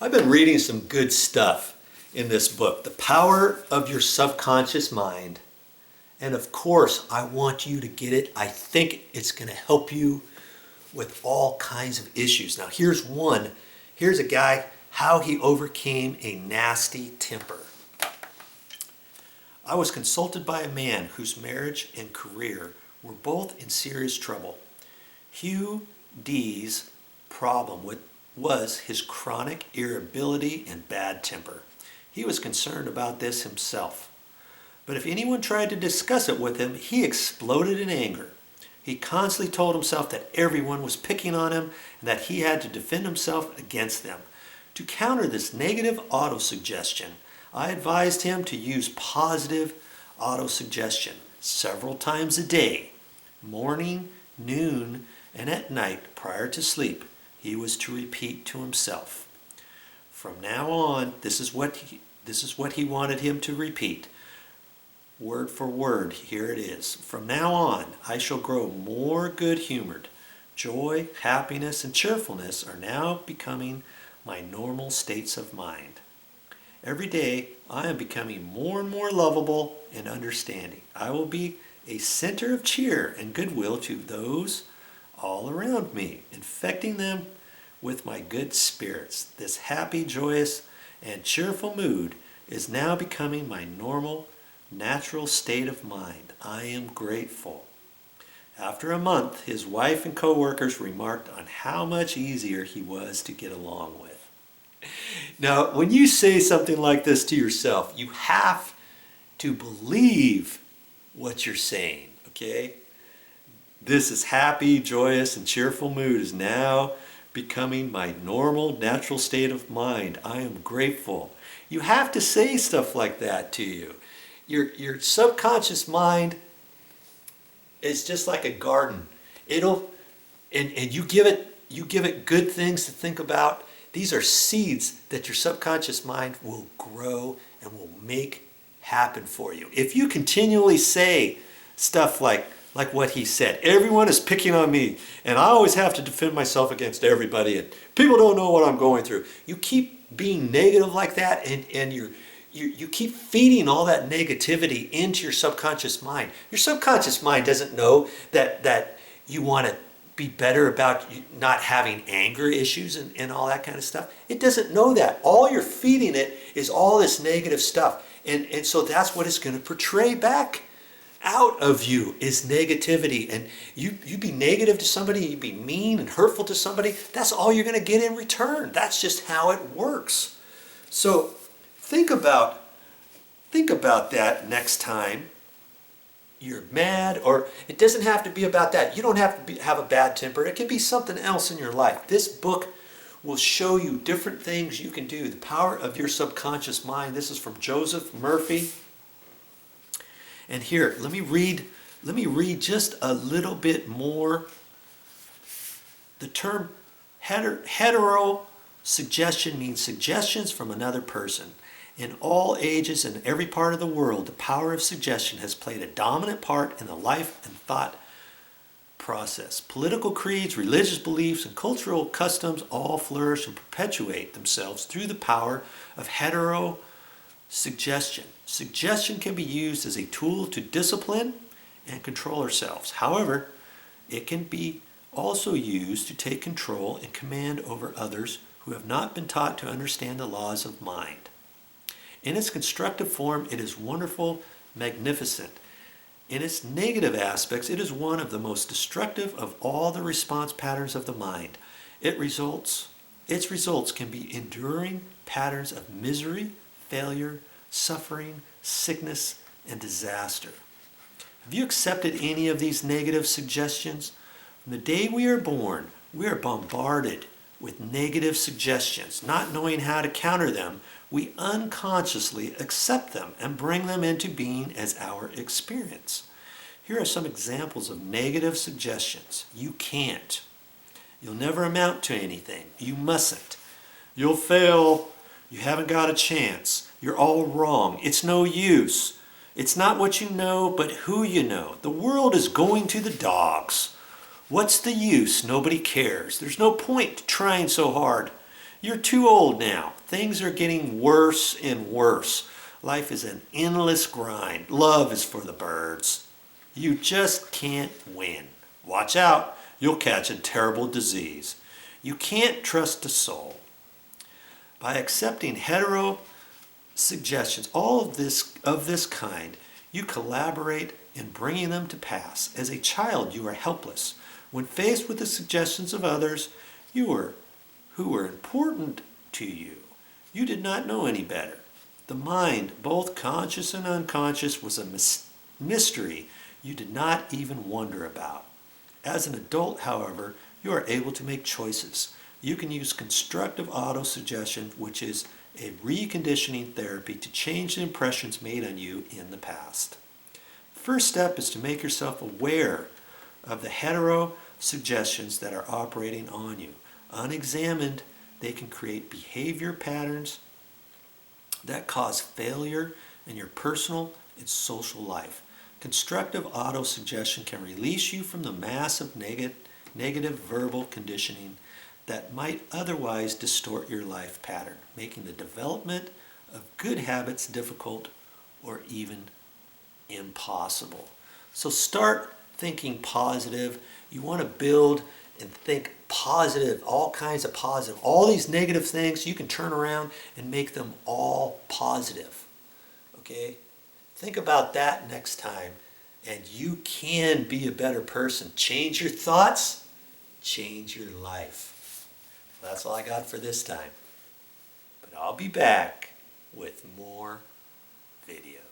I've been reading some good stuff in this book, The Power of Your Subconscious Mind. And of course, I want you to get it. I think it's going to help you with all kinds of issues. Now, here's one. Here's a guy, how he overcame a nasty temper. I was consulted by a man whose marriage and career were both in serious trouble. Hugh D's problem was his chronic irritability and bad temper. He was concerned about this himself. But if anyone tried to discuss it with him, he exploded in anger. He constantly told himself that everyone was picking on him and that he had to defend himself against them. To counter this negative autosuggestion, I advised him to use positive autosuggestion several times a day, morning, noon, and at night prior to sleep. He was to repeat to himself. From now on, this is what he wanted him to repeat. Word for word, here it is. From now on, I shall grow more good-humored. Joy, happiness, and cheerfulness are now becoming my normal states of mind. Every day, I am becoming more and more lovable and understanding. I will be a center of cheer and goodwill to those all around me, infecting them with my good spirits. This happy, joyous, and cheerful mood is now becoming my normal, natural state of mind. I am grateful. After a month, his wife and co-workers remarked on how much easier he was to get along with. Now, when you say something like this to yourself, you have to believe what you're saying, okay? This is happy, joyous, and cheerful mood is now becoming my normal, natural state of mind. I am grateful. You have to say stuff like that to you. Your subconscious mind is just like a garden. And you give it good things to think about. These are seeds that your subconscious mind will grow and will make happen for you. If you continually say stuff like what he said, everyone is picking on me and I always have to defend myself against everybody and people don't know what I'm going through. You keep being negative like that and you keep feeding all that negativity into your subconscious mind. Your subconscious mind doesn't know that you want to be better about not having anger issues and all that kind of stuff. It doesn't know that. All you're feeding it is all this negative stuff. And so that's what it's going to portray back out of you is negativity. And you be negative to somebody, you be mean and hurtful to somebody, that's all you're going to get in return. That's just how it works. So think about that next time you're mad, or it doesn't have to be about that. You don't have to have a bad temper. It can be something else in your life. This book will show you different things you can do. The Power of Your Subconscious Mind. This is from Joseph Murphy. And here, let me read just a little bit more. The term heterosuggestion means suggestions from another person. In all ages and every part of the world, the power of suggestion has played a dominant part in the life and thought process. Political creeds, religious beliefs, and cultural customs all flourish and perpetuate themselves through the power of heterosuggestion. Suggestion can be used as a tool to discipline and control ourselves. However, it can be also used to take control and command over others who have not been taught to understand the laws of mind. In its constructive form, it is wonderful, magnificent. In its negative aspects, it is one of the most destructive of all the response patterns of the mind. Its results can be enduring patterns of misery, failure, suffering, sickness, and disaster. Have you accepted any of these negative suggestions? From the day we are born, we are bombarded with negative suggestions. Not knowing how to counter them, we unconsciously accept them and bring them into being as our experience. Here are some examples of negative suggestions. You can't. You'll never amount to anything. You mustn't. You'll fail. You haven't got a chance. You're all wrong. It's no use. It's not what you know, but who you know. The world is going to the dogs. What's the use? Nobody cares. There's no point trying so hard. You're too old now. Things are getting worse and worse. Life is an endless grind. Love is for the birds. You just can't win. Watch out, you'll catch a terrible disease. You can't trust a soul. By accepting hetero suggestions, all of this kind, you collaborate in bringing them to pass. As a child, you are helpless. When faced with the suggestions of others who were important to you, you did not know any better. The mind, both conscious and unconscious, was a mystery you did not even wonder about. As an adult, however, you are able to make choices. You can use constructive auto-suggestion, which is a reconditioning therapy to change the impressions made on you in the past. First step is to make yourself aware of the hetero suggestions that are operating on you. Unexamined, they can create behavior patterns that cause failure in your personal and social life. Constructive auto-suggestion can release you from the massive negative verbal conditioning that might otherwise distort your life pattern, making the development of good habits difficult or even impossible. So start thinking positive. You want to build and think positive, all kinds of positive. All these negative things, you can turn around and make them all positive. Okay? Think about that next time, and you can be a better person. Change your thoughts, change your life. That's all I got for this time. But I'll be back with more videos.